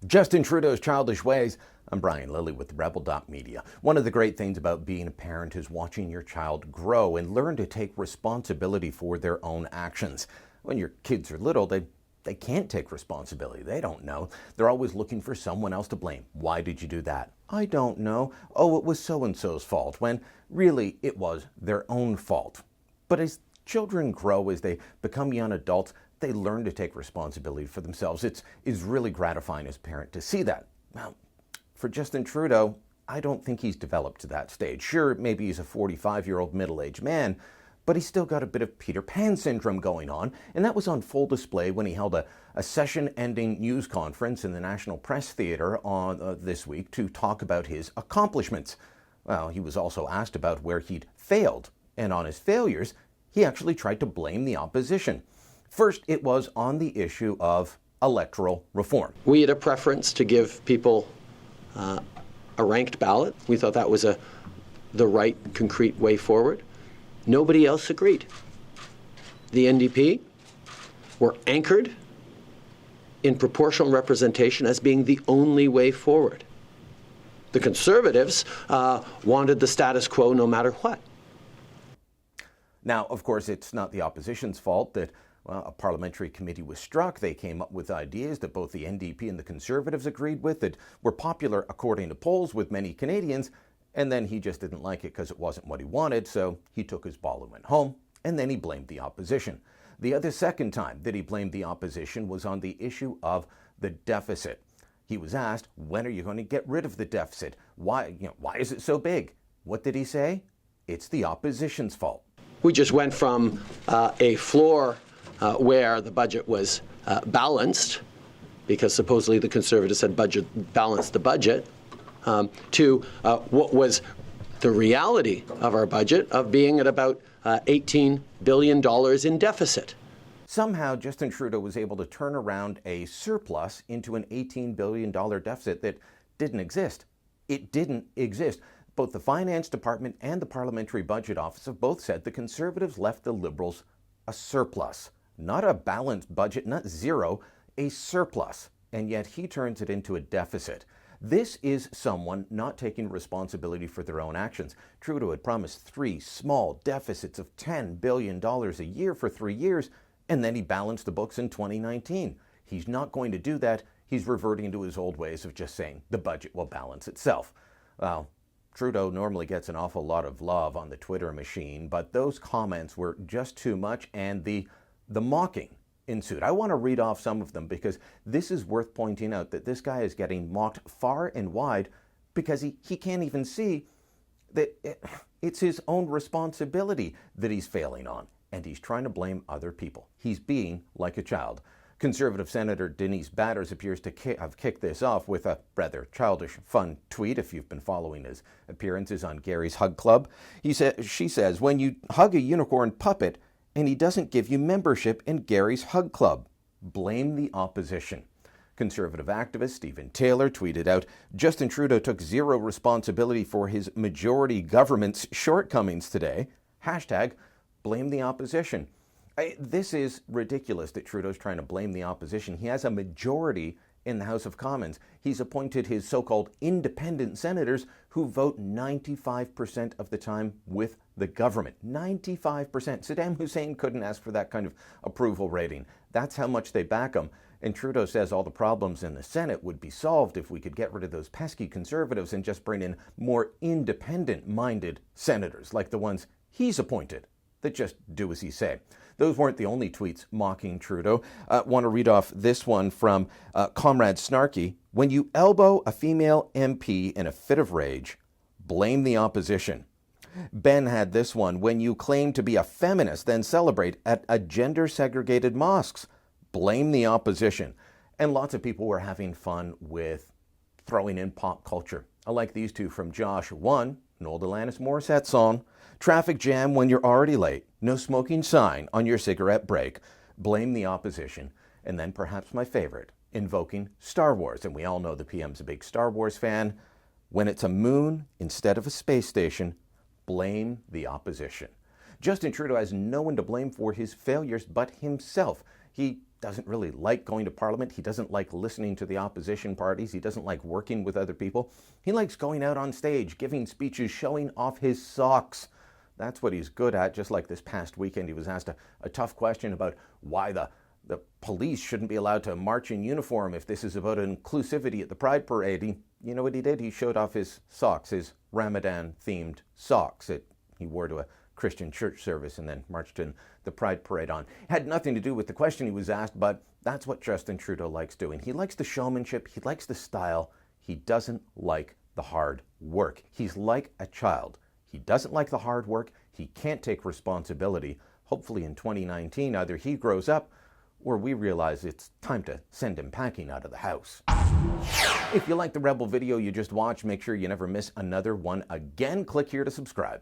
Justin Trudeau's childish ways. I'm Brian Lilly with Rebel.media. One of the great things about being a parent is watching your child grow and learn to take responsibility for their own actions. When your kids are little, they can't take responsibility. They don't know. They're always looking for someone else to blame. Why did you do that? I don't know. Oh, it was so-and-so's fault, when really it was their own fault. But as children grow, as they become young adults, they learn to take responsibility for themselves. It's really gratifying as a parent to see that. Well, for Justin Trudeau, I don't think he's developed to that stage. Sure, maybe he's a 45-year-old middle-aged man, but he's still got a bit of Peter Pan syndrome going on, and that was on full display when he held a session-ending news conference in the National Press Theatre on this week to talk about his accomplishments. Well, he was also asked about where he'd failed, and on his failures, he actually tried to blame the opposition. First, it was on the issue of electoral reform. We had a preference to give people a ranked ballot. We thought that was the right, concrete way forward. Nobody else agreed. The NDP were anchored in proportional representation as being the only way forward. The Conservatives wanted the status quo no matter what. Now, of course, it's not the opposition's fault that a parliamentary committee was struck. They came up with ideas that both the NDP and the Conservatives agreed with that were popular according to polls with many Canadians, and then he just didn't like it because it wasn't what he wanted, so he took his ball and went home, and then he blamed the opposition. The other second time that he blamed the opposition was on the issue of the deficit. He was asked, when are you going to get rid of the deficit? Why is it so big? What did he say? It's the opposition's fault. We just went from a floor where the budget was balanced, because supposedly the Conservatives had balanced the budget, to what was the reality of our budget of being at about $18 billion in deficit. Somehow, Justin Trudeau was able to turn around a surplus into an $18 billion deficit that didn't exist. It didn't exist. Both the Finance Department and the Parliamentary Budget Office have both said the Conservatives left the Liberals a surplus. Not a balanced budget, not zero, a surplus. And yet he turns it into a deficit. This is someone not taking responsibility for their own actions. Trudeau had promised 3 small deficits of $10 billion a year for 3 years, and then he balanced the books in 2019. He's not going to do that. He's reverting to his old ways of just saying the budget will balance itself. Well, Trudeau normally gets an awful lot of love on the Twitter machine, but those comments were just too much, and the mocking ensued. I want to read off some of them because this is worth pointing out, that this guy is getting mocked far and wide because he can't even see that it's his own responsibility that he's failing on, and he's trying to blame other people. He's being like a child. Conservative Senator Denise Batters appears to have kicked this off with a rather childish, fun tweet, if you've been following his appearances on Gary's Hug Club. She says, when you hug a unicorn puppet and he doesn't give you membership in Gary's Hug Club, blame the opposition. Conservative activist Stephen Taylor tweeted out, Justin Trudeau took zero responsibility for his majority government's shortcomings today. Hashtag blame the opposition. This is ridiculous that Trudeau's trying to blame the opposition. He has a majority in the House of Commons. He's appointed his so-called independent senators who vote 95% of the time with the government. 95%. Saddam Hussein couldn't ask for that kind of approval rating. That's how much they back him. And Trudeau says all the problems in the Senate would be solved if we could get rid of those pesky Conservatives and just bring in more independent-minded senators like the ones he's appointed that just do as he say. Those weren't the only tweets mocking Trudeau. Want to read off this one from Comrade Snarky. When you elbow a female MP in a fit of rage, blame the opposition. Ben had this one. When you claim to be a feminist, then celebrate at a gender-segregated mosques, blame the opposition. And lots of people were having fun with throwing in pop culture. I like these two from Josh. One, an old Alanis Morissette song. Traffic jam when you're already late. No smoking sign on your cigarette break. Blame the opposition. And then perhaps my favorite, invoking Star Wars. And we all know the PM's a big Star Wars fan. When it's a moon instead of a space station, blame the opposition. Justin Trudeau has no one to blame for his failures but himself. He doesn't really like going to Parliament. He doesn't like listening to the opposition parties. He doesn't like working with other people. He likes going out on stage, giving speeches, showing off his socks. That's what he's good at. Just like this past weekend, he was asked a tough question about why the police shouldn't be allowed to march in uniform if this is about inclusivity at the Pride Parade. You know what he did? He showed off his socks, his Ramadan-themed socks that he wore to a Christian church service and then marched in the Pride Parade on. Had nothing to do with the question he was asked, but that's what Justin Trudeau likes doing. He likes the showmanship, he likes the style, he doesn't like the hard work. He's like a child. He doesn't like the hard work, he can't take responsibility. Hopefully in 2019, either he grows up or we realize it's time to send him packing out of the house. If you like the Rebel video you just watched, make sure you never miss another one again. Click here to subscribe.